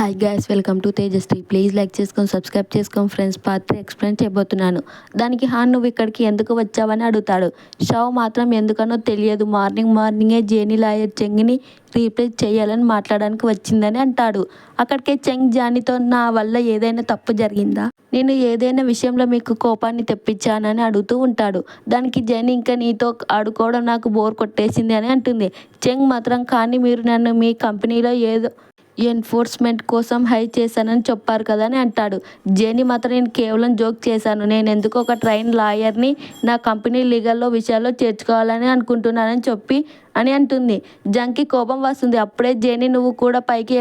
Hi guys, welcome to Tejasri. Please like చేసుకొని subscribe చేసుకొని friends. పాత్ర ఎక్స్ప్లెయిన్ చేయబోతున్నాను. దానికి హాన్ నువ్వు ఇక్కడికి ఎందుకు వచ్చావని అడుగుతాడు. షావ్ మాత్రం ఎందుకనో తెలియదు, మార్నింగే జేని లాయర్ చెంగ్ని రీప్లేస్ చేయాలని మాట్లాడడానికి వచ్చిందని అంటాడు. అక్కడికే చెంగ్ జానీతో నా వల్ల ఏదైనా తప్పు జరిగిందా, నేను ఏదైనా విషయంలో మీకు కోపాన్ని తెప్పించానని అడుగుతూ ఉంటాడు. దానికి జెనీ ఇంకా నీతో ఆడుకోవడం నాకు బోర్ కొట్టేసింది అని అంటుంది. చెంగ్ మాత్రం కానీ మీరు నన్ను మీ కంపెనీలో ఏదో ఎన్ఫోర్స్మెంట్ కోసం హైర్ చేశానని చెప్పారు కదా అని అంటాడు. జేని మాత్రం నేను కేవలం జోక్ చేశాను, నేను ఎందుకు ఒక ట్రైన్ లాయర్ని నా కంపెనీ లీగల్లో విషయాల్లో చేర్చుకోవాలని అనుకుంటున్నానని చెప్పి అని అంటుంది. జంకి కోపం వస్తుంది. అప్పుడే జేని నువ్వు కూడా పైకి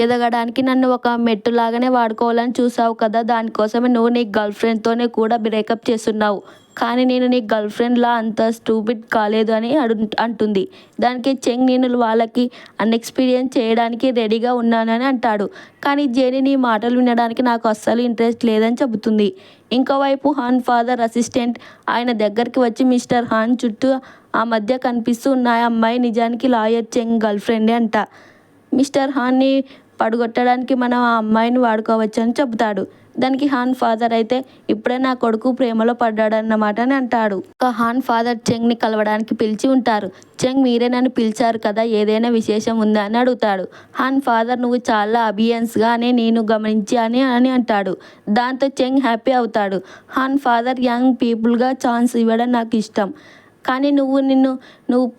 ఎదగడానికి నన్ను ఒక మెట్టులాగానే వాడుకోవాలని చూసావు కదా, దానికోసమే నువ్వు నీ గర్ల్ ఫ్రెండ్తోనే కూడా బ్రేకప్ చేస్తున్నావు, కానీ నేను నీ గర్ల్ ఫ్రెండ్లా అంత స్టూపిడ్ కాలేదు అని అంటుంది. దానికి చెంగ్ నేను వాళ్ళకి అన్ఎక్స్పీరియన్స్ చేయడానికి రెడీగా ఉన్నానని అంటాడు. కానీ జేని నీ మాటలు వినడానికి నాకు అస్సలు ఇంట్రెస్ట్ లేదని చెబుతుంది. ఇంకోవైపు హాన్ ఫాదర్ అసిస్టెంట్ ఆయన దగ్గరికి వచ్చి మిస్టర్ హాన్ చుట్టూ ఆ మధ్య కనిపిస్తూ ఉన్న అమ్మాయి నిజానికి లాయర్ చెంగ్ గర్ల్ ఫ్రెండే అంట. మిస్టర్ హాన్ని పడగొట్టడానికి మనం ఆ అమ్మాయిని వాడుకోవచ్చని చెబుతాడు. దానికి హాన్ ఫాదర్ అయితే ఇప్పుడే నా కొడుకు ప్రేమలో పడ్డాడన్నమాట అని అంటాడు. హాన్ ఫాదర్ చెంగ్ని కలవడానికి పిలిచి ఉంటారు. చెంగ్ మీరే నన్ను పిలిచారు కదా, ఏదైనా విశేషం ఉందా అని అడుగుతాడు. హాన్ ఫాదర్ నువ్వు చాలా అబియన్స్గా అని నేను గమనించి అని అంటాడు. దాంతో చెంగ్ హ్యాపీ అవుతాడు. హాన్ ఫాదర్ యంగ్ పీపుల్గా ఛాన్స్ ఇవ్వడం నాకు ఇష్టం, కానీ నువ్వు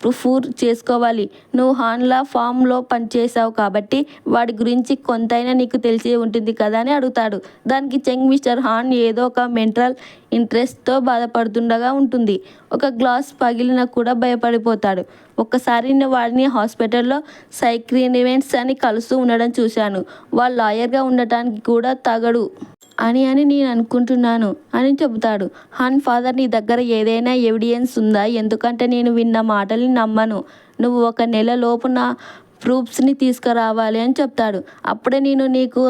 ప్రూఫ్ చేసుకోవాలి. నువ్వు హాన్లా ఫామ్లో పనిచేసావు కాబట్టి వాడి గురించి కొంతైనా నీకు తెలిసి ఉంటుంది కదా అని అడుగుతాడు. దానికి చెంగ్ మిస్టర్ హాన్ ఏదో ఒక మెంటల్ ఇంట్రెస్ట్తో బాధపడుతుండగా ఉంటుంది. ఒక గ్లాస్ పగిలిన కూడా భయపడిపోతాడు. ఒక్కసారి వాడిని హాస్పిటల్లో సైక్రీనివెంట్స్ అని కలుస్తూ ఉండడం చూశాను. వాళ్ళు లాయర్గా ఉండటానికి కూడా తగడు అని నేను అనుకుంటున్నాను అని చెబుతాడు. హాన్ ఫాదర్ నీ దగ్గర ఏదైనా ఎవిడెన్స్ ఉందా, ఎందుకంటే నేను విన్న మాటల్ని నమ్మను. నువ్వు 1 నెల లోపు నా ప్రూఫ్స్ని తీసుకురావాలి అని చెప్తాడు. అప్పుడే నేను నీకు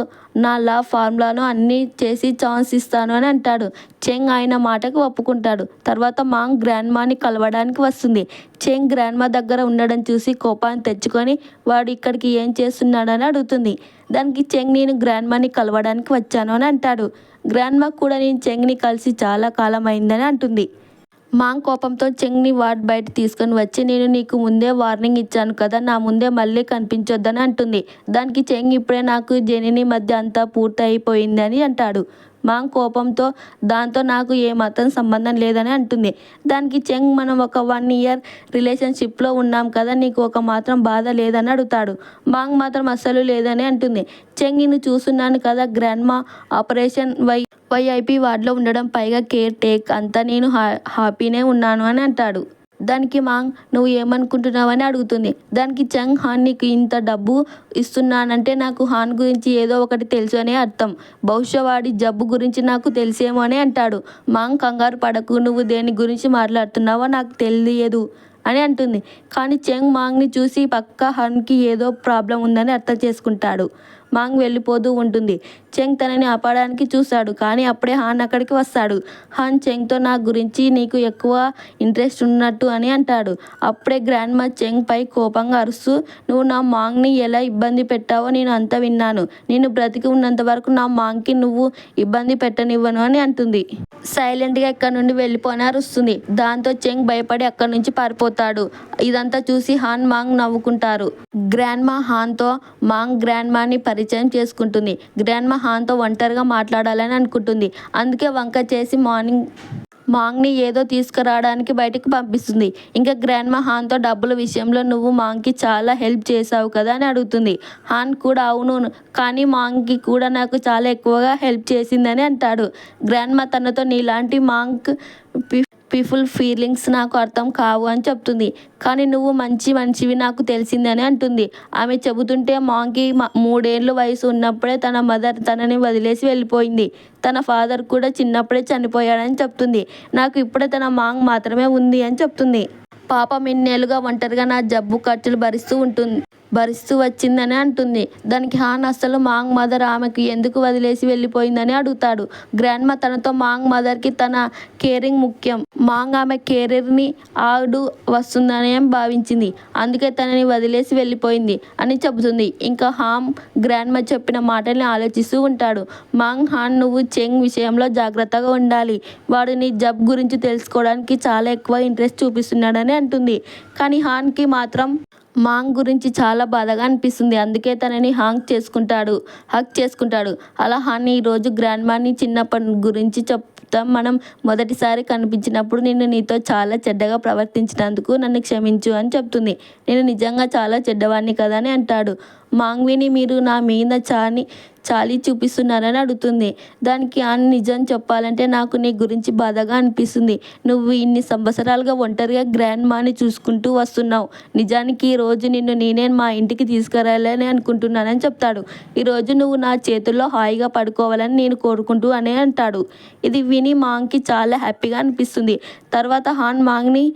నా లా ఫార్ములాను అన్నీ చేసి ఛాన్స్ ఇస్తాను అని అంటాడు. చెంగ్ ఆయన మాటకు ఒప్పుకుంటాడు. తర్వాత మాంగ్ గ్రాండ్మాని కలవడానికి వస్తుంది. చెంగ్ గ్రాండ్మా దగ్గర ఉండడం చూసి కోపాన్ని తెచ్చుకొని వాడు ఇక్కడికి ఏం చేస్తున్నాడని అడుగుతుంది. దానికి చెంగ్ నేను గ్రాండ్మాని కలవడానికి వచ్చాను అని అంటాడు. గ్రాండ్మా కూడా నేను చెంగ్ని కలిసి చాలా కాలం అయిందని అంటుంది. మాంగ్ కోపంతో చెంగ్ని వార్డ్ బయట తీసుకొని వచ్చి నేను నీకు ముందే వార్నింగ్ ఇచ్చాను కదా, నా ముందే మళ్ళీ కనిపించొద్దని అంటుంది. దానికి చెంగ్ ఇప్పుడే నాకు జెనీని మధ్య అంతా పూర్తి అయిపోయింది అని అంటాడు. మాంగ్ కోపంతో దాంతో నాకు ఏమాత్రం సంబంధం లేదని అంటుంది. దానికి చెంగ్ మనం ఒక 1 year రిలేషన్షిప్లో ఉన్నాం కదా, నీకు ఒక మాత్రం బాధ లేదని అడుగుతాడు. మాంగ్ మాత్రం అస్సలు లేదని అంటుంది. చెంగ్ నిన్ను చూస్తున్నాను కదా, గ్రాండ్మా ఆపరేషన్ వైఐపీ వార్డులో ఉండడం, పైగా కేర్ టేక్ అంతా నేను హ్యాపీనే ఉన్నాను అని అంటాడు. దానికి మాంగ్ నువ్వు ఏమనుకుంటున్నావని అడుగుతుంది. దానికి చెంగ్ హాన్ నీకు ఇంత డబ్బు ఇస్తున్నానంటే నాకు హాన్ గురించి ఏదో ఒకటి తెలుసు అనే అర్థం, బహుశా వాడి జబ్బు గురించి నాకు తెలిసేమో అని అంటాడు. మాంగ్ కంగారు పడకు, నువ్వు దేని గురించి మాట్లాడుతున్నావో నాకు తెలియదు అని అంటుంది. కానీ చెంగ్ మాంగ్ని చూసి పక్కా హాన్కి ఏదో ప్రాబ్లం ఉందని అర్థం చేసుకుంటాడు. మాంగ్ వెళ్ళిపోతూ ఉంటుంది. చెంగ్ తనని ఆపడానికి చూస్తాడు, కానీ అప్పుడే హాన్ అక్కడికి వస్తాడు. హాన్ చెంగ్తో నా గురించి నీకు ఎక్కువ ఇంట్రెస్ట్ ఉన్నట్టు అని అంటాడు. అప్పుడే గ్రాండ్మా చెంగ్ పై కోపంగా అరుస్తూ నువ్వు నా మాంగ్ని ఎలా ఇబ్బంది పెట్టావో నేను అంతా విన్నాను, నేను బ్రతికి ఉన్నంత వరకు నా మాంగ్కి నువ్వు ఇబ్బంది పెట్టనివ్వను అని అంటుంది. సైలెంట్గా ఎక్కడి నుండి వెళ్ళిపోని అరుస్తుంది. దాంతో చెంగ్ భయపడి అక్కడి నుంచి పారిపోతాడు. ఇదంతా చూసి హాన్ మాంగ్ నవ్వుకుంటారు. గ్రాండ్మా హాన్తో మాంగ్ గ్రాండ్మాని పరిచయం చేసుకుంటుంది. గ్రాండ్మా హాన్తో ఒంటరిగా మాట్లాడాలని అనుకుంటుంది. అందుకే వంక చేసి మాంగ్ని ఏదో తీసుకురావడానికి బయటకు పంపిస్తుంది. ఇంకా గ్రాండ్మా హాన్తో డబ్బుల విషయంలో నువ్వు మాంగ్కి చాలా హెల్ప్ చేసావు కదా అని అడుగుతుంది. హాన్ కూడా అవును, కానీ మాంగ్కి కూడా నాకు చాలా ఎక్కువగా హెల్ప్ చేసిందని అంటాడు. గ్రాండ్మా తనతో నీలాంటి మాంగ్ పీపుల్ ఫీలింగ్స్ నాకు అర్థం కావు అని చెప్తుంది. కానీ నువ్వు మంచి మనిషివి నాకు తెలిసిందని అంటుంది. ఆమె చెబుతుంటే మాంగ్కి 3 ఏళ్ళు వయసు ఉన్నప్పుడే తన మదర్ తనని వదిలేసి వెళ్ళిపోయింది. తన ఫాదర్ కూడా చిన్నప్పుడే చనిపోయాడని చెప్తుంది. నాకు ఇప్పుడే తన మాంగ్ మాత్రమే ఉంది అని చెప్తుంది. పాపం ఇన్నేళ్ళుగా ఒంటరిగా నా జబ్బు ఖర్చులు భరిస్తూ ఉంటుంది. భరిస్తూ వచ్చిందని అంటుంది. దానికి హాన్ అస్సలు మాంగ్ మదర్ ఆమెకు ఎందుకు వదిలేసి వెళ్ళిపోయిందని అడుగుతాడు. గ్రాండ్ మా తనతో మాంగ్ మదర్కి తన కేరింగ్ ముఖ్యం. మాంగ్ ఆమె కెరీర్ని ఆడు వస్తుందని భావించింది. అందుకే తనని వదిలేసి వెళ్ళిపోయింది అని చెబుతుంది. ఇంకా హాన్ గ్రాండ్ మా చెప్పిన మాటల్ని ఆలోచిస్తూ ఉంటాడు. మాంగ్ హాన్ నువ్వు చెంగ్ విషయంలో జాగ్రత్తగా ఉండాలి. వాడు నీ జబ్ గురించి తెలుసుకోవడానికి చాలా ఎక్కువ ఇంట్రెస్ట్ చూపిస్తున్నాడని అంటుంది. కానీ హాన్కి మాత్రం మాంగ్ గురించి చాలా బాధగా అనిపిస్తుంది. అందుకే తనని హగ్ చేసుకుంటాడు. అలా హాన్ ఈరోజు గ్రాండ్ మాని చిన్నప్పటి గురించి చెప్తాం. మనం మొదటిసారి కనిపించినప్పుడు నేను నీతో చాలా చెడ్డగా ప్రవర్తించినందుకు నన్ను క్షమించు అని చెప్తుంది. నేను నిజంగా చాలా చెడ్డవాడిని కదా అని అంటాడు. మాంగ్విని మీరు నా మీద చాలి చూపిస్తున్నారని అడుగుతుంది. దానికి నిజం చెప్పాలంటే నాకు నీ గురించి బాధగా అనిపిస్తుంది. నువ్వు ఇన్ని సంవత్సరాలుగా ఒంటరిగా గ్రాండ్ మాని చూసుకుంటూ వస్తున్నావు. నిజానికి ఈరోజు నిన్ను నేనే మా ఇంటికి తీసుకురాలని అనుకుంటున్నానని చెప్తాడు. ఈరోజు నువ్వు నా చేతుల్లో హాయిగా పడుకోవాలని నేను కోరుకుంటూ అని అంటాడు. ఇది విని మాంగ్కి చాలా హ్యాపీగా అనిపిస్తుంది. తర్వాత హాన్ మాంగ్ని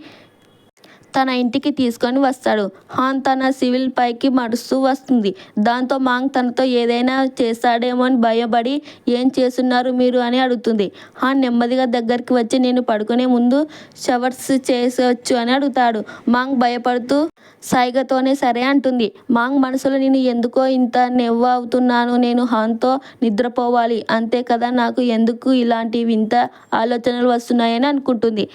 తన ఇంటికి తీసుకొని వస్తాడు. హాన్ తన సివిల్ పైకి మడుస్తూ వస్తుంది. దాంతో మాంగ్ తనతో ఏదైనా చేస్తాడేమో అని భయపడి ఏం చేస్తున్నారు మీరు అని అడుగుతుంది. హాన్ నెమ్మదిగా దగ్గరికి వచ్చి నేను పడుకునే ముందు షవర్స్ చేసవచ్చు అని అడుగుతాడు. మాంగ్ భయపడుతూ సైగతోనే సరే అంటుంది. మాంగ్ మనసులో నేను ఎందుకో ఇంత నెవ్వు అవుతున్నాను. నేను హాన్తో నిద్రపోవాలి అంతే కదా, నాకు ఎందుకు ఇలాంటి వింత ఆలోచనలు వస్తున్నాయని అనుకుంటుంది.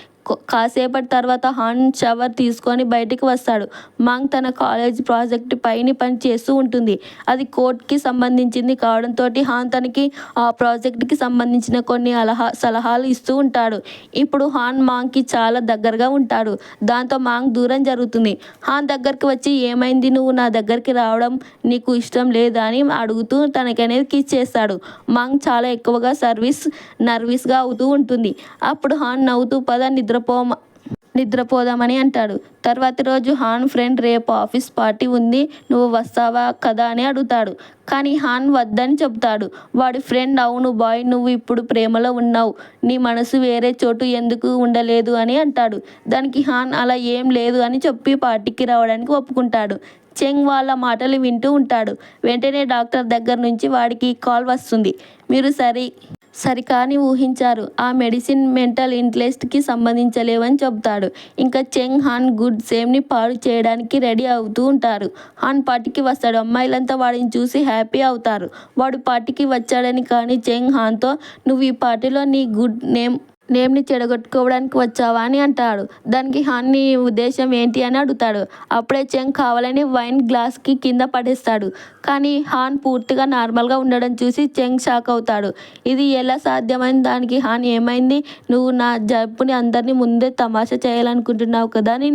కాసేపటి తర్వాత హాన్ షవర్ తీసుకొని బయటికి వస్తాడు. మాంగ్ తన కాలేజ్ ప్రాజెక్ట్ పైన పని చేస్తూ ఉంటుంది. అది కోర్ట్కి సంబంధించింది కావడంతో హాన్ తనకి ఆ ప్రాజెక్ట్కి సంబంధించిన కొన్ని సలహాలు ఇస్తూ ఉంటాడు. ఇప్పుడు హాన్ మాంగ్కి చాలా దగ్గరగా ఉంటాడు. దాంతో మాంగ్ దూరం జరుగుతుంది. హాన్ దగ్గరికి వచ్చి ఏమైంది, నువ్వు నా దగ్గరికి రావడం నీకు ఇష్టం లేదా అని అడుగుతూ తనకనేది కిస్ చేస్తాడు. మాంగ్ చాలా ఎక్కువగా నర్వస్గా అవుతూ ఉంటుంది. అప్పుడు హాన్ నవ్వుతూ పద నిద్రపోదామని అంటాడు. తర్వాతి రోజు హాన్ ఫ్రెండ్ రేపు ఆఫీస్ పార్టీ ఉంది, నువ్వు వస్తావా కదా అని అడుగుతాడు. కానీ హాన్ వద్దని చెబుతాడు. వాడి ఫ్రెండ్ అవును బాయ్, నువ్వు ఇప్పుడు ప్రేమలో ఉన్నావు, నీ మనసు వేరే చోటు ఎందుకు ఉండలేదు అని అంటాడు. దానికి హాన్ అలా ఏం లేదు అని చెప్పి పార్టీకి రావడానికి ఒప్పుకుంటాడు. చెంగ్ వాళ్ళ మాటలు వింటూ ఉంటాడు. వెంటనే డాక్టర్ దగ్గర నుంచి వాడికి కాల్ వస్తుంది. మీరు సరికాని ఊహించారు, ఆ మెడిసిన్ మెంటల్ ఇంటెలిజెన్స్కి సంబంధించలేవని చెబుతాడు. ఇంకా చెంగ్ హాన్ గుడ్ సేమ్ని పాడు చేయడానికి రెడీ అవుతూ ఉంటారు. హాన్ పార్టీకి వస్తాడు. అమ్మాయిలంతా వాడిని చూసి హ్యాపీ అవుతారు. వాడు పార్టీకి వచ్చాడని. కానీ చెంగ్ హాన్తో నువ్వు ఈ పార్టీలో నీ గుడ్ నేమ్ని చెడగొట్టుకోవడానికి వచ్చావా అని అంటాడు. దానికి హాన్ నీ ఉద్దేశం ఏంటి అని అడుగుతాడు. అప్పుడే చెంగ్ కావాలని వైన్ గ్లాస్కి కింద పడేస్తాడు. కానీ హాన్ పూర్తిగా నార్మల్గా ఉండడం చూసి చెంగ్ షాక్ అవుతాడు. ఇది ఎలా సాధ్యమైంది? దానికి హాన్ ఏమైంది, నువ్వు నా జబ్బుని అందరినీ ముందే తమాషా చేయాలనుకుంటున్నావు కదా అని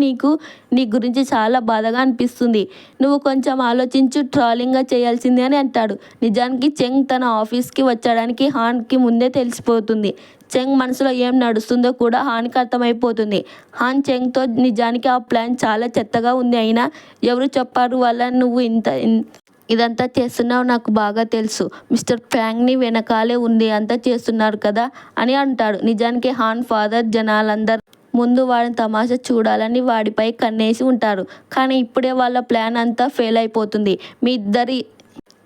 నీ గురించి చాలా బాధగా అనిపిస్తుంది. నువ్వు కొంచెం ఆలోచించు, ట్రాలింగ్గా చేయాల్సింది అని అంటాడు. నిజానికి చెంగ్ తన ఆఫీస్కి వచ్చడానికి హాన్కి ముందే తెలిసిపోతుంది. చెంగ్ మనసులో ఏం నడుస్తుందో కూడా హాన్కి అర్థమైపోతుంది. హాన్ చెంగ్తో నిజానికి ఆ ప్లాన్ చాలా చెత్తగా ఉంది, అయినా ఎవరు చెప్పారు వల్ల నువ్వు ఇదంతా చేస్తున్నావు నాకు బాగా తెలుసు. మిస్టర్ ఫ్యాంగ్ని వెనకాలే ఉంది అంతా చేస్తున్నారు కదా అని అంటాడు. నిజానికి హాన్ ఫాదర్ జనాలందరూ ముందు వాడిని తమాషా చూడాలని వాడిపై కన్నేసి ఉంటారు. కానీ ఇప్పుడే వాళ్ళ ప్లాన్ అంతా ఫెయిల్ అయిపోతుంది. మీ ఇద్దరి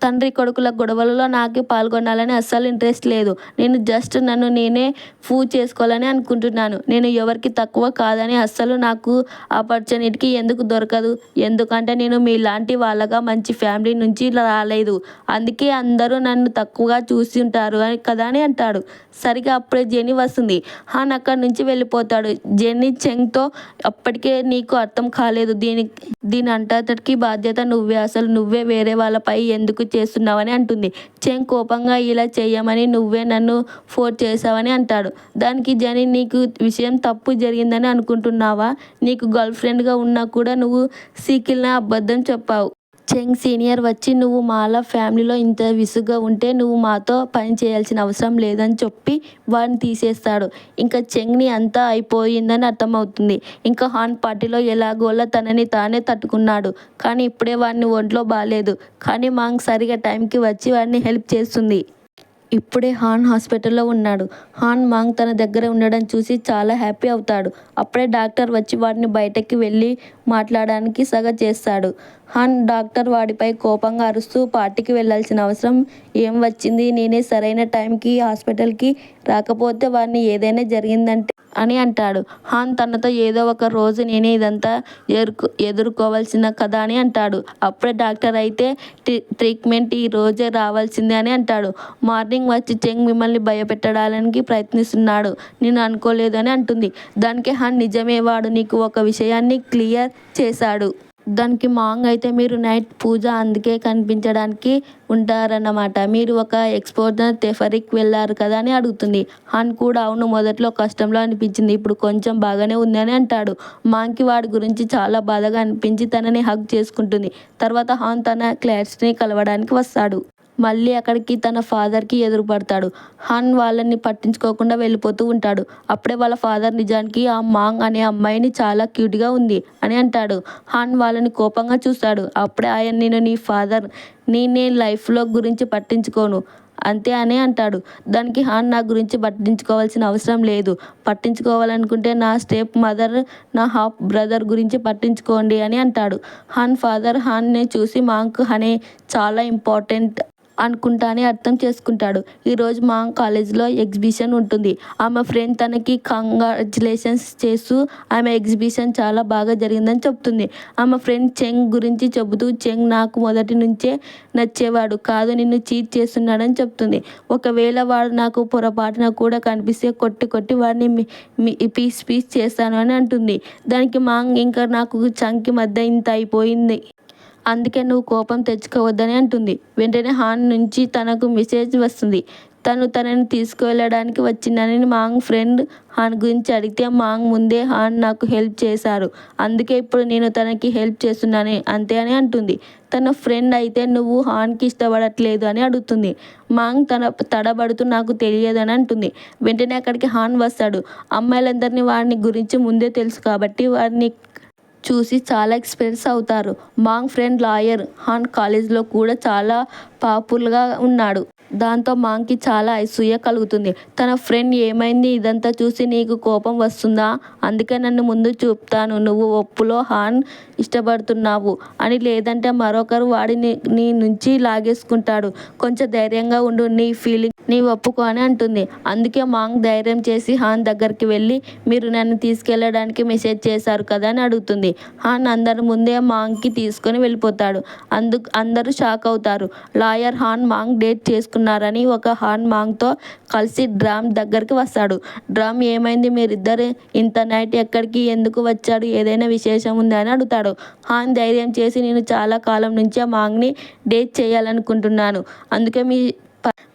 తండ్రి కొడుకుల గొడవలలో నాకు పాల్గొనాలని అస్సలు ఇంట్రెస్ట్ లేదు. నేను జస్ట్ నన్ను నేనే ప్రూవ్ చేసుకోవాలని అనుకుంటున్నాను. నేను ఎవరికి తక్కువ కాదని. అస్సలు నాకు ఆపర్చునిటీకి ఎందుకు దొరకదు, ఎందుకంటే నేను మీలాంటి వాళ్ళగా మంచి ఫ్యామిలీ నుంచి రాలేదు. అందుకే అందరూ నన్ను తక్కువగా చూసి ఉంటారు కదా అని అంటాడు. సరిగా అప్పుడే జెనీ వస్తుంది. హాన్ అక్కడి నుంచి వెళ్ళిపోతాడు. జెన్నీ చెంగ్తో అప్పటికే నీకు అర్థం కాలేదు, దీని అంతటికి బాధ్యత నువ్వే, అసలు నువ్వే వేరే వాళ్ళపై ఎందుకు చేస్తున్నావని అంటుంది. చెంగ్ కోపంగా ఇలా చేయమని నువ్వే నన్ను ఫోర్స్ చేసావని అంటాడు. దానికి జెనీ నీకు విషయం తప్పు జరిగిందని అనుకుంటున్నావా? నీకు గర్ల్ ఫ్రెండ్గా ఉన్నా కూడా నువ్వు సీకిల్ని అబద్ధం చెప్పావు. చెంగ్ సీనియర్ వచ్చి నువ్వు మాలా ఫ్యామిలీలో ఇంత విసుగ్గా ఉంటే నువ్వు మాతో పని చేయాల్సిన అవసరం లేదని చెప్పి వాడిని తీసేస్తాడు. ఇంకా చెంగ్ని అంతా అయిపోయిందని అర్థమవుతుంది. ఇంకా హాన్ పార్టీలో ఎలాగోలా తనని తానే తట్టుకున్నాడు. కానీ ఇప్పుడే వాడిని ఒంట్లో బాగాలేదు. కానీ మాంగ్ సరిగా టైంకి వచ్చి వాడిని హెల్ప్ చేస్తుంది. ఇప్పుడే హాన్ హాస్పిటల్లో ఉన్నాడు. హాన్ మాంగ్ తన దగ్గర ఉండడం చూసి చాలా హ్యాపీ అవుతాడు. అప్పుడే డాక్టర్ వచ్చి వాడిని బయటకి వెళ్ళి మాట్లాడడానికి చేస్తాడు. హాన్ డాక్టర్ వాడిపై కోపంగా అరుస్తూ పార్టీకి వెళ్లాల్సిన అవసరం ఏం వచ్చింది? నేనే సరైన టైంకి హాస్పిటల్కి రాకపోతే వాడిని ఏదైనా జరిగిందంటే అని అంటాడు. హాన్ తనతో ఏదో ఒక రోజు నేనే ఇదంతా ఎదుర్కోవాల్సిన కదా అని అంటాడు. అప్పుడే డాక్టర్ అయితే ట్రీట్మెంట్ ఈ రోజే రావాల్సిందే అని అంటాడు. మార్నింగ్ వచ్చి చెంగ్ మిమ్మల్ని భయపెట్టడానికి ప్రయత్నిస్తున్నాడు. నేను అనుకోలేదు అని అంటుంది. దానికి హాన్ నిజమే, వాడు నీకు ఒక విషయాన్ని క్లియర్ చేశాడు. దానికి మాంగ్ అయితే మీరు నైట్ పూజ అందుకే కనిపించడానికి ఉంటారన్నమాట. మీరు ఒక ఎక్స్పోజర్ తెఫరికి వెళ్ళారు కదా అని అడుగుతుంది. హాన్ కూడా అవును, మొదట్లో కష్టంలో అనిపించింది, ఇప్పుడు కొంచెం బాగానే ఉంది అని అంటాడు. మాంగ్కి వాడి గురించి చాలా బాధగా అనిపించి తనని హగ్ చేసుకుంటుంది. తర్వాత హాన్ తన క్లాస్ని కలవడానికి వస్తాడు. మళ్ళీ అక్కడికి తన ఫాదర్కి ఎదురుపడతాడు. హాన్ వాళ్ళని పట్టించుకోకుండా వెళ్ళిపోతూ ఉంటాడు. అప్పుడే వాళ్ళ ఫాదర్ నిజానికి ఆ మాంగ్ అనే అమ్మాయిని చాలా క్యూట్గా ఉంది అని అంటాడు. హాన్ వాళ్ళని కోపంగా చూస్తాడు. అప్పుడే ఆయన నేను నీ ఫాదర్ నీ లైఫ్లో గురించి పట్టించుకోను అంతే అని అంటాడు. దానికి హాన్ నా గురించి పట్టించుకోవాల్సిన అవసరం లేదు, పట్టించుకోవాలనుకుంటే నా స్టెప్ మదర్ నా హాఫ్ బ్రదర్ గురించి పట్టించుకోండి అని అంటాడు. హాన్ ఫాదర్ హాన్ని చూసి మాంగ్ హనే చాలా ఇంపార్టెంట్ అనుకుంటా అని అర్థం చేసుకుంటాడు. ఈరోజు మా కాలేజీలో ఎగ్జిబిషన్ ఉంటుంది. ఆమె ఫ్రెండ్ తనకి కంగ్రాచులేషన్స్ చేస్తూ ఆమె ఎగ్జిబిషన్ చాలా బాగా జరిగిందని చెప్తుంది. ఆమె ఫ్రెండ్ చెంగ్ గురించి చెబుతూ చెంగ్ నాకు మొదటి నుంచే నచ్చేవాడు కాదు, నిన్ను చీట్ చేస్తున్నాడని చెప్తుంది. ఒకవేళ వాడు నాకు పొరపాటున కూడా కనిపిస్తే కొట్టి వాడిని పీస్ చేస్తాను అని అంటుంది. దానికి మాంగ్ ఇంకా నాకు చంకి మధ్య ఇంత అయిపోయింది, అందుకే నువ్వు కోపం తెచ్చుకోవద్దని అంటుంది. వెంటనే హాన్ నుంచి తనకు మెసేజ్ వస్తుంది. తనని తీసుకువెళ్ళడానికి వచ్చిందని మాంగ్ ఫ్రెండ్ హాన్ గురించి అడిగితే మాంగ్ ముందే హాన్ నాకు హెల్ప్ చేశారు, అందుకే ఇప్పుడు నేను తనకి హెల్ప్ చేస్తున్నాను అంతే అని అంటుంది. తన ఫ్రెండ్ అయితే నువ్వు హాన్కి ఇష్టపడట్లేదు అని అడుగుతుంది. మాంగ్ తడబడుతూ నాకు తెలియదు అని అంటుంది. వెంటనే అక్కడికి హాన్ వస్తాడు. అమ్మాయిలందరినీ వాడిని గురించి ముందే తెలుసు కాబట్టి వాడిని చూసి చాలా ఎక్స్పీరియన్స్ అవుతారు. Mang friend lawyer. హాన్ కాలేజ్లో కూడా చాలా పాపులర్గా ఉన్నాడు. దాంతో మాంగ్కి చాలా అసూయ కలుగుతుంది. తన ఫ్రెండ్ ఏమైంది, ఇదంతా చూసి నీకు కోపం వస్తుందా? అందుకే నన్ను ముందు చూపుతాను, నువ్వు ఒప్పులో హాన్ ఇష్టపడుతున్నావు అని, లేదంటే మరొకరు వాడిని నీ నుంచి లాగేసుకుంటాడు. కొంచెం ధైర్యంగా ఉండు, నీ ఫీలింగ్ నీ ఒప్పుకో అని అంటుంది. అందుకే మాంగ్ ధైర్యం చేసి హాన్ దగ్గరికి వెళ్ళి మీరు నన్ను తీసుకెళ్ళడానికి మెసేజ్ చేశారు కదా అని అడుగుతుంది. హాన్ అందరి ముందే మాంగ్కి తీసుకొని వెళ్ళిపోతాడు. అందరూ షాక్ అవుతారు. లాయర్ హాన్ మాంగ్ డేట్ చేసుకున్నారని హాన్ మాంగ్తో కలిసి డ్రామ్ దగ్గరికి వస్తాడు. డ్రామ్ ఏమైంది, మీరిద్దరు ఇంత నైట్ ఎక్కడికి ఎందుకు వచ్చాడు, ఏదైనా విశేషం ఉందా అని అడుగుతాడు. హాన్ ధైర్యం చేసి నేను చాలా కాలం నుంచే మాంగ్ని డేట్ చేయాలనుకుంటున్నాను, అందుకే మీ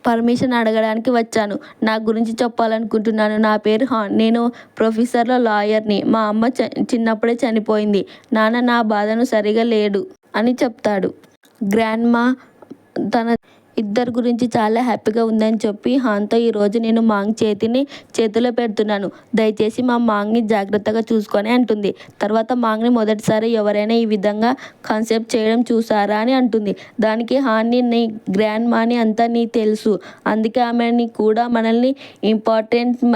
పర్మిషన్ అడగడానికి వచ్చాను. నా గురించి చెప్పాలనుకుంటున్నాను. నా పేరు హాన్, నేను ప్రొఫెసర్లో లాయర్ని. మా అమ్మ చిన్నప్పుడే చనిపోయింది. నాన్న నా బాధను సరిగా లేడు అని చెప్తాడు. గ్రాండ్మా తన ఇద్దరు గురించి చాలా హ్యాపీగా ఉందని చెప్పి హాన్తో ఈరోజు నేను మాంగ్ చేతిలో పెడుతున్నాను, దయచేసి మా మాంగ్ని జాగ్రత్తగా చూసుకొని అంటుంది. తర్వాత మాంగ్ని మొదటిసారి ఎవరైనా ఈ విధంగా కాన్సెప్ట్ చేయడం చూసారా అని అంటుంది. దానికి హాన్ని నీ గ్రాండ్ మాని అంతా నీ తెలుసు, అందుకే ఆమెని కూడా మనల్ని ఇంపార్టెంట్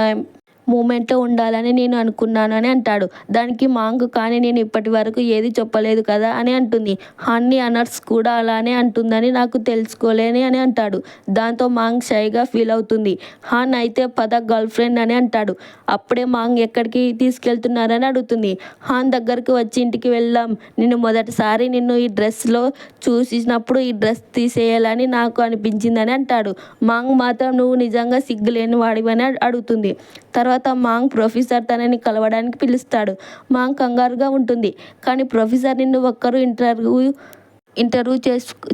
మూమెంట్లో ఉండాలని నేను అనుకున్నాను అని అంటాడు. దానికి మాంగ్ కానీ నేను ఇప్పటి వరకు ఏది చెప్పలేదు కదా అని అంటుంది. హాన్ని అనర్స్ కూడా అలానే అంటుందని నాకు తెలుసుకోలేని అని అంటాడు. దాంతో మాంగ్ షైగా ఫీల్ అవుతుంది. హాన్ అయితే పద గర్ల్ ఫ్రెండ్ అని అంటాడు. అప్పుడే మాంగ్ ఎక్కడికి తీసుకెళ్తున్నారని అడుగుతుంది. హాన్ దగ్గరికి వచ్చి ఇంటికి వెళ్దాం, నిన్ను మొదటిసారి నిన్ను ఈ డ్రెస్లో చూసినప్పుడు ఈ డ్రెస్ తీసేయాలని నాకు అనిపించిందని అంటాడు. మాంగ్ మాత్రం నువ్వు నిజంగా సిగ్గులేని వాడివని అడుగుతుంది. తర్వాత మాంగ్ ప్రొఫెసర్ తనని కలవడానికి పిలుస్తాడు. మాంగ్ కంగారుగా ఉంటుంది. కానీ ప్రొఫెసర్ నిన్ను ఒక్కరు ఇంటర్వ్యూ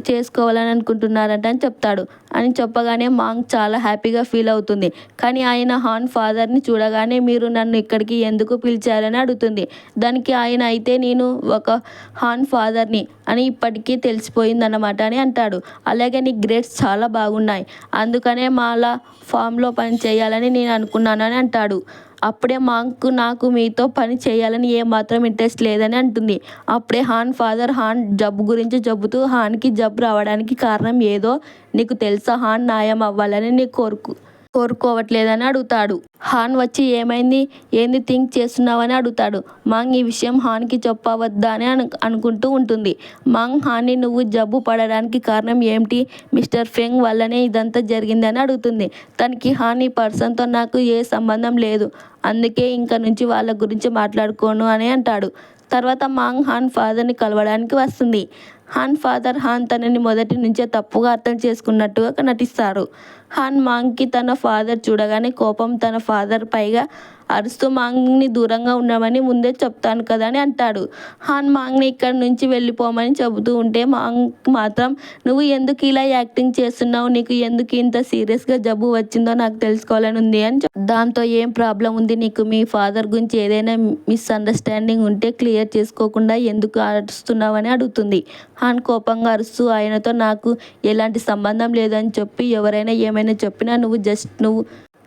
చేసుకోవాలని అనుకుంటున్నారంట అని చెప్తాడు. అని చెప్పగానే మాంగ్ చాలా హ్యాపీగా ఫీల్ అవుతుంది. కానీ ఆయన హాన్ ఫాదర్ని చూడగానే మీరు నన్ను ఇక్కడికి ఎందుకు పిలిచారని అడుగుతుంది. దానికి ఆయన అయితే నేను ఒక హాన్ ఫాదర్ని అని ఇప్పటికీ తెలిసిపోయిందన్నమాట అని అంటాడు. అలాగే నీ గ్రేడ్స్ చాలా బాగున్నాయి, అందుకనే మాలా ఫామ్లో పని చేయాలని నేను అనుకున్నాను అని అంటాడు. అప్పుడే మాంగ్ నాకు మీతో పని చేయాలని ఏమాత్రం ఇంట్రెస్ట్ లేదని అంటుంది. అప్పుడే హాన్ ఫాదర్ హాన్ జబ్బు గురించి చెబుతూ హాన్కి జబ్బు రావడానికి కారణం ఏదో నీకు తెలుసా, హాన్ నయం అవ్వాలని నీ కోరుకోవట్లేదని అడుగుతాడు. హాన్ వచ్చి ఏమైంది, ఏంది థింక్ చేస్తున్నావని అడుగుతాడు. మాంగ్ ఈ విషయం హాన్కి చెప్పవద్దా అని అనుకుంటూ ఉంటుంది. మాంగ్ హాన్ని నువ్వు జబ్బు పడడానికి కారణం ఏమిటి, మిస్టర్ ఫెంగ్ వల్లనే ఇదంతా జరిగిందని అడుగుతుంది. తనకి హాన్ ఈ పర్సన్తో నాకు ఏ సంబంధం లేదు, అందుకే ఇంక నుంచి వాళ్ళ గురించి మాట్లాడుకోను అని అంటాడు. తర్వాత మాంగ్ హాన్ ఫాదర్ని కలవడానికి వస్తుంది. హాన్ ఫాదర్ హాన్ తనని మొదటి నుంచే తప్పుగా అర్థం చేసుకున్నట్టుగా నటిస్తారు. హాన్ మాంగ్కి తన ఫాదర్ చూడగానే కోపం, తన ఫాదర్ పైగా అరుస్తూ మాంగ్ని దూరంగా ఉండమని ముందే చెప్తాను కదా అని అంటాడు. హాన్ మాంగ్ని ఇక్కడి నుంచి వెళ్ళిపోమని చెబుతూ ఉంటే మాంగ్ మాత్రం నువ్వు ఎందుకు ఇలా యాక్టింగ్ చేస్తున్నావు, నీకు ఎందుకు ఇంత సీరియస్గా జబ్బు వచ్చిందో నాకు తెలుసుకోవాలని ఉంది అని దాంతో ఏం ప్రాబ్లం ఉంది నీకు, మీ ఫాదర్ గురించి ఏదైనా మిస్అండర్స్టాండింగ్ ఉంటే క్లియర్ చేసుకోకుండా ఎందుకు అరుస్తున్నావని అడుగుతుంది. హాన్ కోపంగా అరుస్తూ ఆయనతో నాకు ఎలాంటి సంబంధం లేదని చెప్పి ఎవరైనా ఏమైనా చెప్పినా నువ్వు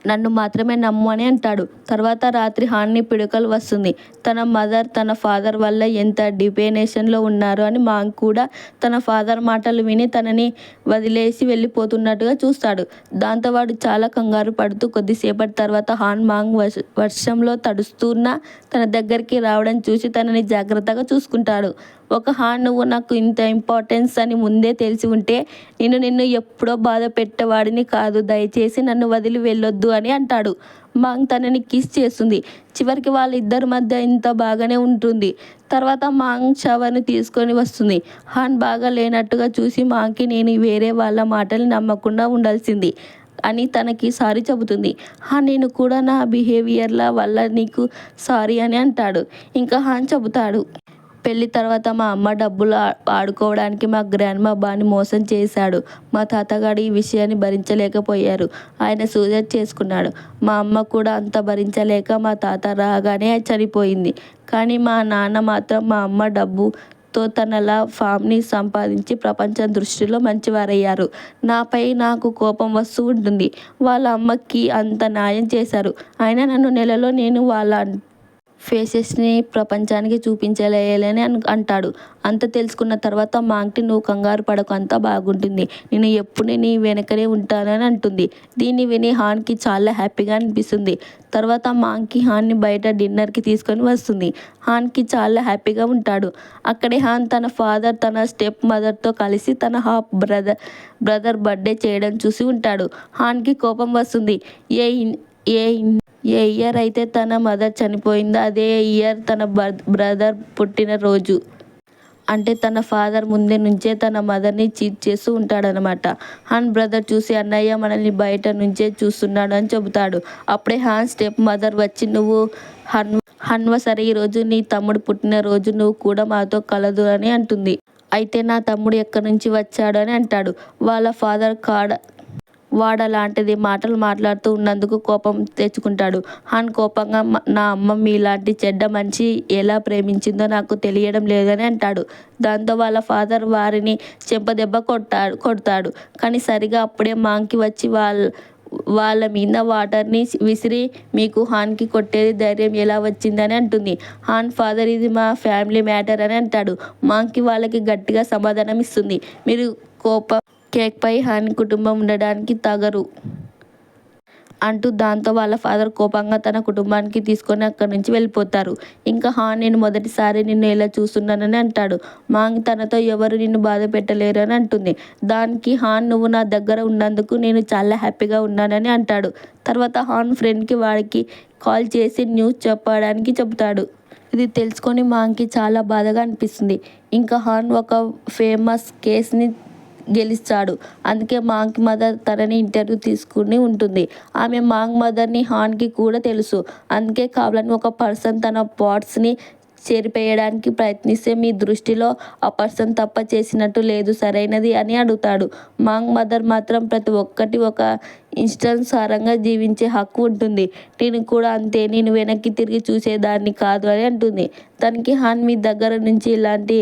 నన్ను మాత్రమే నమ్ము అని అంటాడు. తర్వాత రాత్రి హాన్ని పిడుకలు వస్తుంది. తన మదర్ తన ఫాదర్ వల్ల ఎంత డిపెనేషన్లో ఉన్నారు అని మాంగ్ కూడా తన ఫాదర్ మాటలు విని తనని వదిలేసి వెళ్ళిపోతున్నట్టుగా చూస్తాడు. దాంతో వాడు చాలా కంగారు పడుతూ కొద్దిసేపటి తర్వాత హాన్ మాంగ్ వర్షంలో తడుస్తున్న తన దగ్గరికి రావడం చూసి తనని జాగ్రత్తగా చూసుకుంటాడు. ఒక హాన్ నువ్వు నాకు ఇంత ఇంపార్టెన్స్ అని ముందే తెలిసి ఉంటే నిన్ను ఎప్పుడో బాధ పెట్టేవాడిని కాదు, దయచేసి నన్ను వదిలి వెళ్ళొద్దు అని అంటాడు. మాంగ్ తనని కిస్ చేస్తుంది. చివరికి వాళ్ళిద్దరి మధ్య ఇంత బాగానే ఉంటుంది. తర్వాత మాంగ్ షవర్ని తీసుకొని వస్తుంది. హాన్ బాగా లేనట్టుగా చూసి మాంగ్కి నేను వేరే వాళ్ళ మాటలు నమ్మకుండా ఉండాల్సింది అని తనకి సారీ చెబుతుంది. హాన్ నేను కూడా నా బిహేవియర్ల వల్ల నీకు సారీ అని అంటాడు. ఇంకా హాన్ చెబుతాడు, పెళ్లి తర్వాత మా అమ్మ డబ్బులు ఆడుకోవడానికి మా గ్రాండ్మా బాని మోసం చేశాడు. మా తాతగాడు ఈ విషయాన్ని భరించలేకపోయారు, ఆయన సూసైడ్ చేసుకున్నాడు. మా అమ్మ కూడా అంత భరించలేక మా తాత రాగానే చనిపోయింది. కానీ మా నాన్న మాత్రం మా అమ్మ డబ్బుతో తనలా ఫామ్ని సంపాదించి ప్రపంచం దృష్టిలో మంచివారయ్యారు. నాపై నాకు కోపం వస్తూ ఉంటుంది. వాళ్ళ అమ్మకి అంత న్యాయం చేశారు, అయినా నన్ను నెలలో నేను వాళ్ళ ఫేసెస్ని ప్రపంచానికి చూపించలేయలేని అంటాడు. అంత తెలుసుకున్న తర్వాత మాంగ్కి నువ్వు కంగారు పడకు, అంతా బాగుంటుంది, నేను ఎప్పుడు నీ వెనకనే ఉంటానని అంటుంది. దీన్ని విని హాన్కి చాలా హ్యాపీగా అనిపిస్తుంది. తర్వాత మాంగ్కి హాన్ని బయట డిన్నర్కి తీసుకొని వస్తుంది. హాన్కి చాలా హ్యాపీగా ఉంటాడు. అక్కడే హాన్ తన ఫాదర్ తన స్టెప్ మదర్తో కలిసి తన హాఫ్ బ్రదర్ బర్త్డే చేయడం చూసి ఉంటాడు. హాన్కి కోపం వస్తుంది. ఏ ఇయర్ అయితే తన మదర్ చనిపోయిందో అదే ఇయర్ తన బ్రదర్ పుట్టిన రోజు. అంటే తన ఫాదర్ ముందే నుంచే తన మదర్ని చీట్ చేస్తూ ఉంటాడనమాట. హాన్ బ్రదర్ చూసి అన్నయ్య మనల్ని బయట నుంచే చూస్తున్నాడు అని చెబుతాడు. అప్పుడే హాన్ స్టెప్ మదర్ వచ్చి నువ్వు హన్వ సరే ఈరోజు నీ తమ్ముడు పుట్టిన రోజు, నువ్వు కూడా మాతో కలదు అని అంటుంది. అయితే నా తమ్ముడు ఎక్కడి నుంచి వచ్చాడు అని అంటాడు. వాళ్ళ ఫాదర్ వాడలాంటిది మాటలు మాట్లాడుతూ ఉన్నందుకు కోపం తెచ్చుకుంటాడు. హాన్ కోపంగా నా అమ్మ మీలాంటి చెడ్డ మనిషి ఎలా ప్రేమించిందో నాకు తెలియడం లేదని అంటాడు. దాంతో వాళ్ళ ఫాదర్ వారిని చెంపదెబ్బ కొడతాడు. కానీ సరిగా అప్పుడే మాంగ్కి వచ్చి వాళ్ళ మీద వాటర్ని విసిరి మీకు హాన్కి కొట్టేది ధైర్యం ఎలా వచ్చిందని అంటుంది. హాన్ ఫాదర్ ఇది మా ఫ్యామిలీ మ్యాటర్ అని అంటాడు. మాంగ్కి వాళ్ళకి గట్టిగా సమాధానం ఇస్తుంది. మీరు కేక్పై హాన్ కుటుంబం ఉండడానికి తగరు అంటూ దాంతో వాళ్ళ ఫాదర్ కోపంగా తన కుటుంబానికి తీసుకొని అక్కడి నుంచి వెళ్ళిపోతారు. ఇంకా హాన్ నేను మొదటిసారి నిన్ను ఎలా చూస్తున్నానని అంటాడు. మాంగ్ తనతో ఎవరు నిన్ను బాధ పెట్టలేరు అని అంటుంది. దానికి హాన్ నువ్వు నా దగ్గర ఉన్నందుకు నేను చాలా హ్యాపీగా ఉన్నానని అంటాడు. తర్వాత హాన్ ఫ్రెండ్కి వాడికి కాల్ చేసి న్యూస్ చెప్పడానికి చెబుతాడు. ఇది తెలుసుకొని మాంగ్కి చాలా బాధగా అనిపిస్తుంది. ఇంకా హాన్ ఒక ఫేమస్ కేస్ని గెలుస్తాడు. అందుకే మాంగ్ మదర్ తనని ఇంటర్వ్యూ తీసుకుని ఉంటుంది. ఆమె మాంగ్ మదర్ని హాన్కి కూడా తెలుసు. అందుకే కావాలని ఒక పర్సన్ తన పార్ట్స్ని చేరిపేయడానికి ప్రయత్నిస్తే మీ దృష్టిలో ఆ పర్సన్ తప్ప చేసినట్టు లేదు సరైనది అని అడుగుతాడు. మాంగ్ మదర్ మాత్రం ప్రతి ఒక్కటి ఒక ఇష్టానుసారంగా జీవించే హక్కు ఉంటుంది, నేను కూడా అంతే, నేను వెనక్కి తిరిగి చూసేదాన్ని కాదు అని అంటుంది. తనకి హాన్ మీ దగ్గర నుంచి ఇలాంటి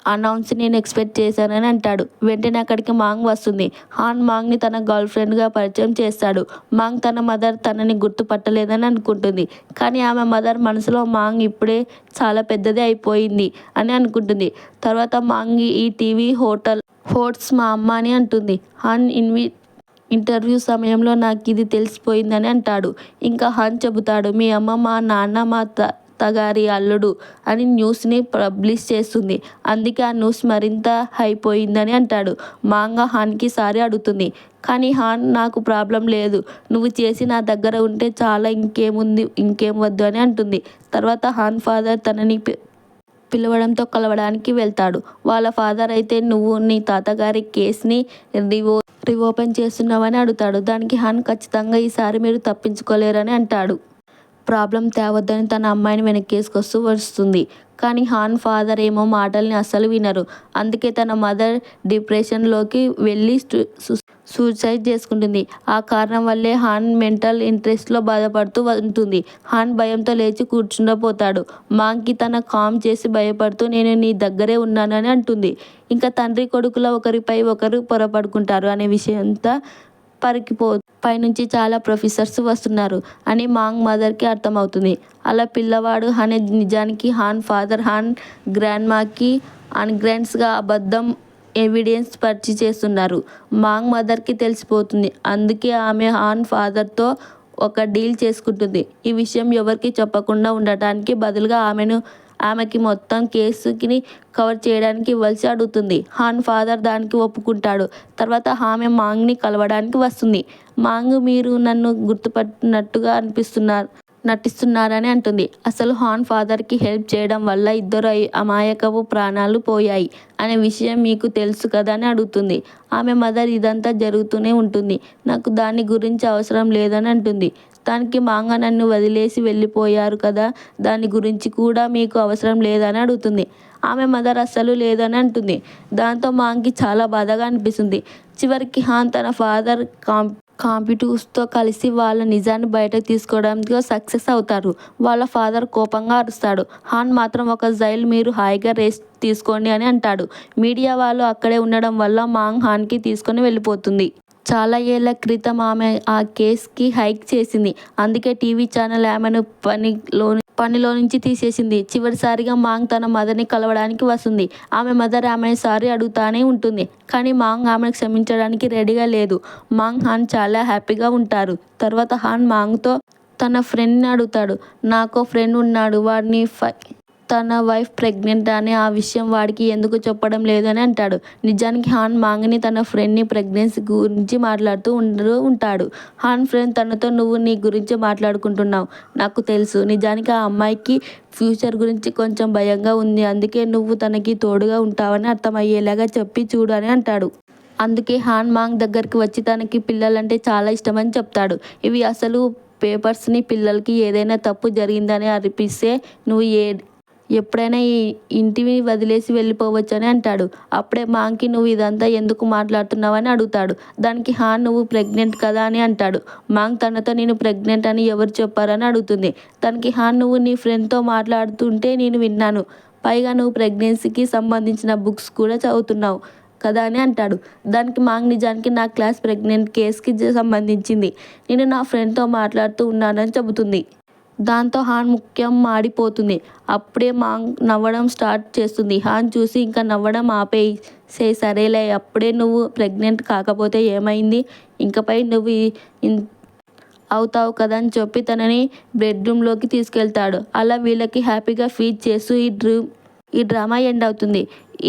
అనౌన్స్ నేను ఎక్స్పెక్ట్ చేశానని అంటాడు. వెంటనే అక్కడికి మాంగ్ వస్తుంది. హాన్ మాంగ్ని తన గర్ల్ ఫ్రెండ్గా పరిచయం చేస్తాడు. మాంగ్ తన మదర్ తనని గుర్తుపట్టలేదని అనుకుంటుంది. కానీ ఆమె మదర్ మనసులో మాంగ్ ఇప్పుడే చాలా పెద్దది అయిపోయింది అని అనుకుంటుంది. తర్వాత మాంగ్ ఈ టీవీ హోట్స్ మా అమ్మ అని అంటుంది. హాన్ ఇంటర్వ్యూ సమయంలో నాకిది తెలిసిపోయిందని అంటాడు. ఇంకా హాన్ చెబుతాడు, మీ అమ్మ మా నాన్న మా తాతగారి అల్లుడు అని న్యూస్ని పబ్లిష్ చేస్తుంది. అందుకే ఆ న్యూస్ మరింత అయిపోయిందని అంటాడు. మాంగా హాన్కి సారీ అడుగుతుంది. కానీ హాన్, నాకు ప్రాబ్లం లేదు, నువ్వు చేసి నా దగ్గర ఉంటే చాలా, ఇంకేం వద్దు అని అంటుంది. తర్వాత హాన్ ఫాదర్ తనని పిలవడంతో కలవడానికి వెళ్తాడు. వాళ్ళ ఫాదర్ అయితే నువ్వు నీ తాతగారి కేసుని రీఓపెన్ చేస్తున్నావని అడుగుతాడు. దానికి హాన్ ఖచ్చితంగా ఈసారి మీరు తప్పించుకోలేరని అంటాడు. ప్రాబ్లం తేవద్దని తన అమ్మాయిని వెనక్కేసుకొస్తూ వస్తుంది. కానీ హాన్ ఫాదర్ ఏమో మాటల్ని అస్సలు వినరు. అందుకే తన మదర్ డిప్రెషన్లోకి వెళ్ళి సూసైడ్ చేసుకుంటుంది. ఆ కారణం వల్లే హాన్ మెంటల్ ఇంట్రెస్ట్లో బాధపడుతూ ఉంటుంది. హాన్ భయంతో లేచి కూర్చుండిపోతాడు. మాంగ్కి తన కామ్ చేసి భయపడుతూ నేను నీ దగ్గరే ఉన్నానని అంటుంది. ఇంకా తండ్రి కొడుకుల ఒకరిపై ఒకరు పొరపడుకుంటారు అనే విషయంతా పైనుంచి చాలా ప్రొఫెసర్స్ వస్తున్నారు అని మాంగ్ మదర్కి అర్థమవుతుంది. అలా పిల్లవాడు అనే నిజానికి హాన్ ఫాదర్ హాన్ గ్రాండ్మాకి అన్గ్రాండ్స్గా అబద్ధం ఎవిడెన్స్ పరిచి చేస్తున్నారు. మాంగ్ మదర్కి తెలిసిపోతుంది. అందుకే ఆమె హాన్ ఫాదర్తో ఒక డీల్ చేసుకుంటుంది. ఈ విషయం ఎవరికి చెప్పకుండా ఉండటానికి బదులుగా ఆమెకి మొత్తం కేసుని కవర్ చేయడానికి ఇవ్వాల్సి అడుగుతుంది. హాన్ ఫాదర్ దానికి ఒప్పుకుంటాడు. తర్వాత ఆమె మాంగ్ని కలవడానికి వస్తుంది. మాంగ్, మీరు నన్ను గుర్తుపట్టినట్టుగా నటిస్తున్నారని అంటుంది. అసలు హాన్ ఫాదర్కి హెల్ప్ చేయడం వల్ల 2 అమాయకపు ప్రాణాలు పోయాయి అనే విషయం మీకు తెలుసు కదా అని అడుగుతుంది. ఆమె మదర్, ఇదంతా జరుగుతూనే ఉంటుంది, నాకు దాని గురించి అవసరం లేదని అంటుంది. దానికి మాంగ, నన్ను వదిలేసి వెళ్ళిపోయారు కదా, దాని గురించి కూడా మీకు అవసరం లేదని అడుగుతుంది. ఆమె మదర్ అస్సలు లేదని అంటుంది. దాంతో మాంగ్కి చాలా బాధగా అనిపిస్తుంది. చివరికి హాన్ తన ఫాదర్ కాంపిటూస్తో కలిసి వాళ్ళ నిజాన్ని బయటకు తీసుకోవడంలో సక్సెస్ అవుతారు. వాళ్ళ ఫాదర్ కోపంగా అరుస్తాడు. హాన్ మాత్రం ఒక జైల్, మీరు హాయిగా రెస్ట్ తీసుకోండి అని అంటాడు. మీడియా వాళ్ళు అక్కడే ఉండడం వల్ల మాంగ్ హాన్కి తీసుకొని వెళ్ళిపోతుంది. చాలా ఏళ్ల క్రితం ఆమె ఆ కేస్కి హైక్ చేసింది. అందుకే టీవీ ఛానల్ ఆమెను పనిలో నుంచి తీసేసింది. చివరిసారిగా మాంగ్ తన మదర్ని కలవడానికి వస్తుంది. ఆమె మదర్ ఆమెను సారీ అడుగుతానే ఉంటుంది. కానీ మాంగ్ ఆమెను క్షమించడానికి రెడీగా లేదు. మాంగ్ హాన్ చాలా హ్యాపీగా ఉంటారు. తర్వాత హాన్ మాంగ్తో తన ఫ్రెండ్ని అడుగుతాడు. నాకో ఫ్రెండ్ ఉన్నాడు, వాడిని తన వైఫ్ ప్రెగ్నెంట్ అని, ఆ విషయం వాడికి ఎందుకు చెప్పడం లేదు అని అంటాడు. నిజానికి హాన్ మాంగ్ని తన ఫ్రెండ్ని ప్రెగ్నెన్సీ గురించి మాట్లాడుతూ ఉంటాడు. హాన్ ఫ్రెండ్ తనతో, నువ్వు నీ గురించి మాట్లాడుకుంటున్నావు, నాకు తెలుసు, నిజానికి ఆ అమ్మాయికి ఫ్యూచర్ గురించి కొంచెం భయంగా ఉంది, అందుకే నువ్వు తనకి తోడుగా ఉంటావని అర్థమయ్యేలాగా చెప్పి చూడు అని అంటాడు. అందుకే హాన్ మాంగ్ దగ్గరికి వచ్చి తనకి పిల్లలంటే చాలా ఇష్టమని చెప్తాడు. ఇవి అసలు పేపర్స్ని, పిల్లలకి ఏదైనా తప్పు జరిగిందని అనిపిస్తే నువ్వు ఎప్పుడైనా ఈ ఇంటిని వదిలేసి వెళ్ళిపోవచ్చు అని అంటాడు. అప్పుడే మాంగ్కి, నువ్వు ఇదంతా ఎందుకు మాట్లాడుతున్నావని అడుగుతాడు. దానికి హాన్, నువ్వు ప్రెగ్నెంట్ కదా అని అంటాడు. మాంగ్ తనతో, నేను ప్రెగ్నెంట్ అని ఎవరు చెప్పారని అడుగుతుంది. దానికి హాన్, నువ్వు నీ ఫ్రెండ్తో మాట్లాడుతుంటే నేను విన్నాను, పైగా నువ్వు ప్రెగ్నెన్సీకి సంబంధించిన బుక్స్ కూడా చదువుతున్నావు కదా అని అంటాడు. దానికి మాంగ్, నిజానికి నా క్లాస్ ప్రెగ్నెంట్ కేస్కి సంబంధించింది, నేను నా ఫ్రెండ్తో మాట్లాడుతూ ఉన్నానని చెబుతుంది. దాంతో హాన్ ముఖ్యం మాడిపోతుంది. అప్పుడే మాంగ్ నవ్వడం స్టార్ట్ చేస్తుంది. హాన్ చూసి, ఇంకా నవ్వడం ఆపేసే, సరేలే, అప్పుడే నువ్వు ప్రెగ్నెంట్ కాకపోతే ఏమైంది, ఇంకపై నువ్వు అవుతావు కదా అని చెప్పి తనని బెడ్రూమ్లోకి తీసుకెళ్తాడు. అలా వీళ్ళకి హ్యాపీగా ఫీడ్ చేస్తూ ఈ డ్రామా ఎండ్ అవుతుంది.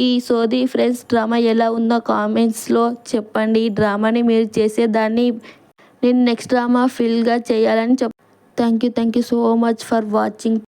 ఈ సోది ఫ్రెండ్స్ డ్రామా ఎలా ఉందో కామెంట్స్లో చెప్పండి. ఈ డ్రామాని మీరు చేసేదాన్ని నేను నెక్స్ట్ డ్రామా ఫిల్గా చేయాలని thank you so much for watching.